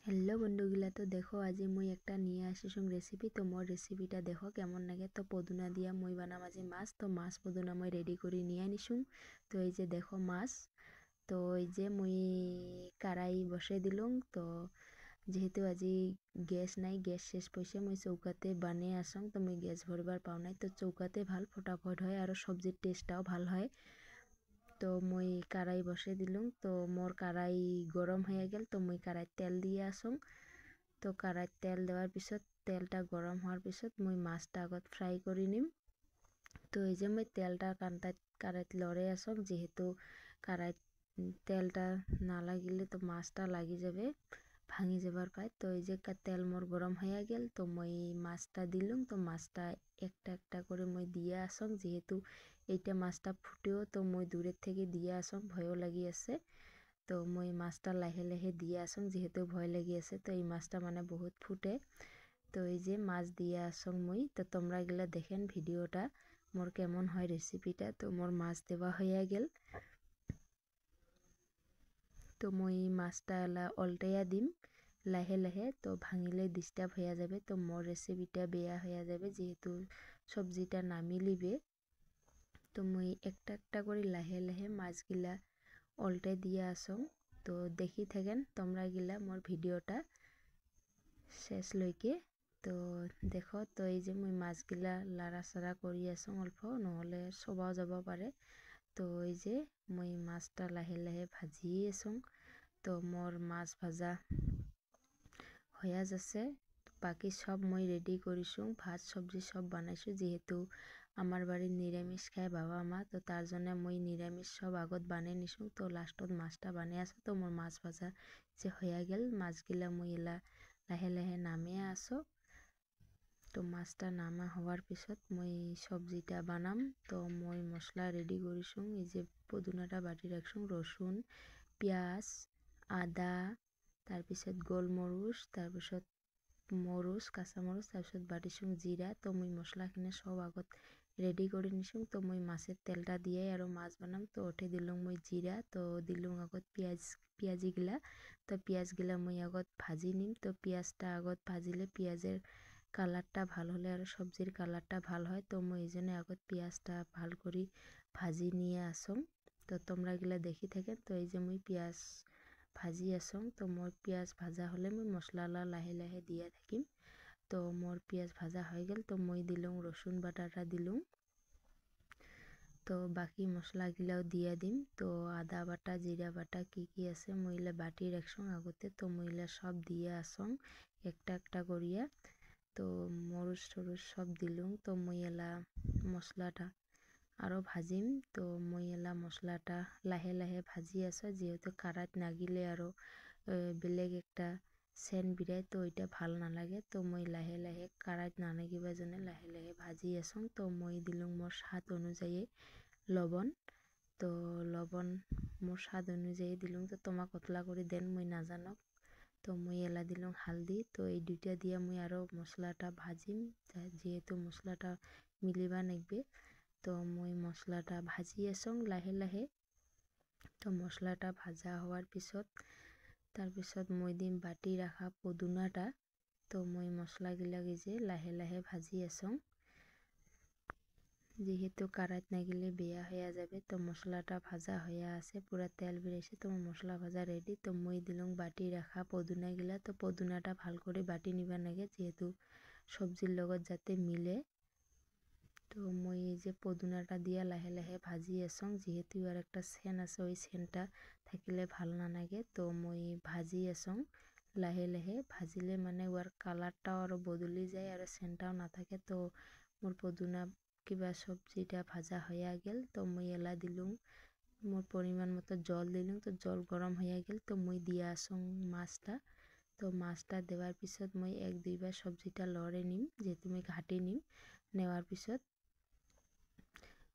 Hello বন্ধুগুলা, তো দেখো আজি মুই একটা নিয়ে আসিছুং রেসিপি। তো মোর রেসিপিটা দেখো কেমন লাগে। তো পদুনা দিয়া মুই বানাম আজি মাছ। তো মাছ পদুনা মুই রেডি করে নিয়ে আনিছুং। তো এই যে দেখো মাছ। তো এই যে মুই কারাই বসে দিলুম। তো যেহেতু আজি গ্যাস নাই, গ্যাস শেষ পয়সা, মুই চৌকাতে বানিয়ে আসং। তো মুই গ্যাস ভরবার পাও নাই, তো চৌকাতে ভাল ফটাফট হয় আর সবজির টেস্টটাও ভাল হয়। তো মুই কারাই বসে দিলুম। তো মোর কারাই গরম হয়ে গেল। তো মুই কারাই তেল দিয়ে আসং। তো কারাইত তেল দেওয়ার পিছত তেলটা গরম হওয়ার পিছত মুই মাছটা আগত ফ্রাই করে নিম। তো এই যে মুই তেলটা কারাইত লড়ে আসং, যেহেতু কারাইত তেলটা না লাগিলে তো মাছটা লাগি যাবে, ভাঙি যাবার পায়। তো এই যে তেল মোর গরম হয়ে গেল। তো মুই মাছটা দিলুম। তো মাছটা একটা একটা করে মুই দিয়ে আসং, যেহেতু এইটা মাছটা ফুটেও। তো মুই দূরের থেকে দিয়ে আসং, ভয়ও লাগি আছে। তো মুই মাছটা লাহে লাহে দিয়ে আসং, যেহেতু ভয় লাগি আছে। তো এই মাছটা মানে বহুত ফুটে। তো এই যে মাছ দিয়ে আসং মুই। তো তোমরা এগুলা দেখেন ভিডিওটা মোর কেমন হয় রেসিপিটা। তো মোর মাছ দেওয়া হয়ে গেল। তো মুই মাছটা এলা উল্টাইয়া দিম লাহে লাহে। তো ভাঙিলে ডিস্টার্ব হয়ে যাবে, তো মোর রেসিপিটা বেয়া হয়ে যাবে, যেহেতু সবজিটা নামি লিবে। তো মুই একটা একটা করে লাহে লাহে মাছগুলা উল্টে দিয়ে আসং। তো দেখি থাকেন তোমরা গিলা মোর ভিডিওটা শেষ লইকে। তো দেখো, তো এই যে মুই মাছগুলা লাড়া চাড়া কৰি আসং অল্প, নহলে চবাও যাব পাৰে। তো এই যে মুই মাছটা লাহে লাহে ভাজি আসং। তো মোর মাছ ভাজা হয়ে যাচ্ছে। বাকি সব মই রেডি কৰিছোঁ, ভাত চব্জি সব বানাইছোঁ। যেহেতু আমার বাড়ির নিরামিষ খায় বাবা মা, তো তার জন্য মই নিরামিষ সব আগত বানিয়ে নিছোঁ। তো লাস্টত মাছটা বানিয়ে আছে। তো মোর মাছ ভাজা যে হয়ে গেল, মাছগুলা মই এলা লাহে লাহে নামিয়ে আসো। তো মাছটা নামা হওয়ার পিছত মই সবজিটা বানাম। তো মই মশলা রেডি কৰিছোঁ। এই যে পদুনাটা বাটি ৰাখছুং, ৰসুন, পিঁয়াজ, আদা, তাৰপিছত গোলমৰিচ, তাৰপিছত মৰুচ, কাঁচামৰিচ, তাৰপিছত বাটিছুং জিরা। তো মই মশলাখিনি সব আগত রেডি করে নিছুং। তো মই মাছের তেলটা দিয়ে আর মাছ বানাম। তো ওঠে দিলুং মই জিরা। তো দিলুং আগত পিঁয়াজিগুলা। তো পিঁয়াজগুলা মই আগত ভাজি নিম। তো পিঁয়াজটা আগত ভাজিলে পিঁয়াজের কালারটা ভাল হলে আর সবজির কালারটা ভাল হয়। তো মই এই জন্য আগত পিঁয়াজটা ভাল করে ভাজি নিয়ে আসং। তো তোমরা এগুলা দেখি থাকেন। তো এই যে মই পিঁয়াজ ভাজি আসং। তো মোর পিঁয়াজ ভাজা হলে মই মশলালা লাহে লাহে দিয়ে থাকিম। তো মোর পিঁয়াজ ভাজা হয়ে গেল। তো মই দিলুং রসুন বাটাটা দিলুং। তো বাকি মশলাগুলাও দিয়ে দিম। তো আদা বাটা, জিরা বাটা কি কি আছে মইলা বাটি রাখছং আগতে। তো মইলা সব দিয়ে আসং একটা একটা করিয়া। তো মরুচ টরুচ সব দিলুং। তো মই এলা মশলাটা আরও ভাজিম। তো মই এলা মশলাটা লাহে লাহে ভাজি আছো, যেহেতু কারাত নাগিলে আরও বেলেগ একটা সেন্ট বিরায়, তো ওইটা ভাল নালাগে। তো মই লাহে লাহে কারাত নালাগিবার জন্য লাহে লাহে ভাজি আসং। তো মই দিলুং মোর স্বাদ অনুযায়ী লবণ। তো লবণ মোর স্বাদ অনুযায়ী দিলুং। তো তোমাক কতলা করে দেন মই নাজানক। তো মই এলা দিলুং হালদি। তো এই দুইটা দিয়ে মই আরও মশলাটা ভাজিম, যেহেতু মশলাটা মিলিবা নাগবে। তো মই মশলাটা ভাজি আসং লাহে লাহে। তো মশলাটা ভাজা হওয়ার পিছত তাৰপিছত মই দিম বাটি রাখা পদুনাটা। তো মই মশলাগিলাক যে লাহে লাহে ভাজি আসং, যেহেতু কারাত নাগিলে বেয়া হয়ে যাবে। তো মশলাটা ভাজা হয়ে আছে, পুরা তেল বেরিয়েছে। তো মশলা ভাজা রেডি। তো মই দিলুং বাটি রাখা পদুনাগুলা। তো পদুনাটা ভাল করে বাটি নিবা লাগে, যেহেতু সবজির লগত যাতে মিলে। তো মই এই যে পদুনাটা দিয়া লাহে লাহে ভাজি আসং, যেহেতু আর একটা সেন আছে, ওই সেনটা থাকিলে ভাল নালাগে। তো মই ভাজি আসং লাহে লাহে। ভাজিলে মানে ওর কালারটাও আরও বদলি যায় আর সেনটাও না থাকে। তো মোর পদুনা কিবা সবজিটা ভাজা হয়ে গেল। তো মই এলা দিলুং মোর পরিমাণ মতো জল দিলুং। তো জল গরম হয়ে গেল। তো মই দিয়া আসং মাছটা। তো মাছটা দেওয়ার পিছত মই এক দুইবার সবজিটা লড়ে নিম, যেহেতু মই ঘাটি নিম। নেওয়ার পিছত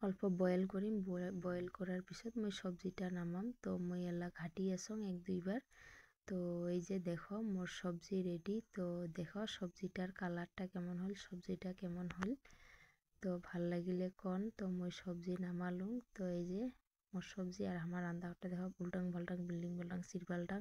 অল্প বয়েল করিম। বয়েল করার পিছত মই সবজিটা নামাম। তো মই এলা ঘাটি আসং এক দুইবার। তো এই যে দেখো মোর সবজি রেডি। তো দেখো সবজিটার কালারটা কেমন হল, সবজিটা কেমন হল। তো ভাল লাগিলে কন। তো মই সবজি নামালুং। তো এই যে মোর সবজি আর আমার রান্নাঘরটা দেখো উল্টাং পাল্টাং বিল্ডিং পাল্টাং সির পাল্টাং।